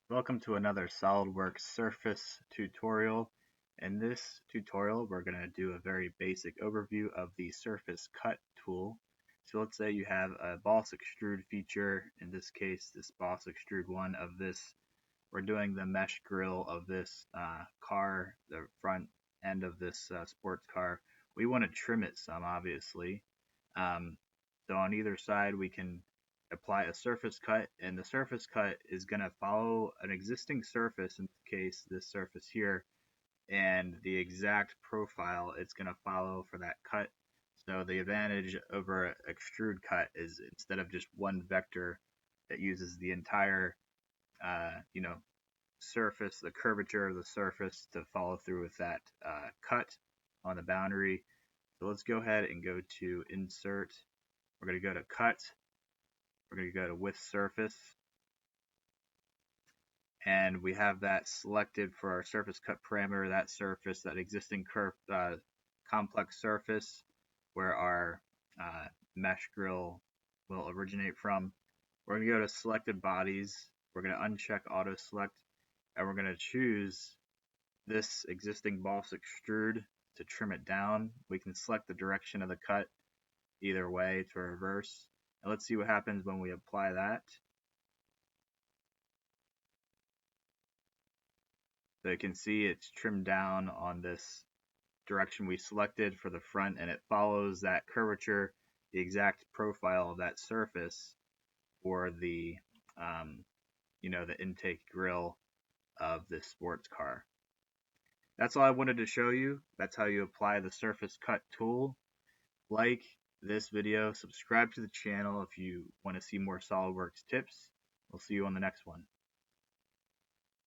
Welcome to another Solidworks surface tutorial. In this tutorial, we're going to do a very basic overview of the surface cut tool. So let's say you have a boss extrude feature, in this case, this boss extrude one of this. We're doing the mesh grille of this car, the front end of this sports car. We want to trim it some, obviously. Um, so on either side, we can apply a surface cut, and the surface cut is going to follow an existing surface, in this case, this surface here, and the exact profile it's going to follow for that cut. So the advantage over extrude cut is instead of just one vector, it uses the entire, you know, surface, the curvature of the surface to follow through with that cut on the boundary. So let's go ahead and go to Insert. We're going to go to Cut. We're going to go to With Surface. And we have that selected for our surface cut parameter, that surface, that existing complex surface where our mesh grill will originate from. We're going to go to Selected Bodies. We're going to uncheck Auto Select, and we're going to choose this existing boss extrude to trim it down. We can select the direction of the cut either way to reverse. And let's see what happens when we apply that. So you can see it's trimmed down on this direction we selected for the front, and it follows that curvature, the exact profile of that surface for the the intake grill of this sports car. That's all I wanted to show you. That's how you apply the surface cut tool. Like this video, subscribe to the channel if you want to see more SolidWorks tips. We'll see you on the next one.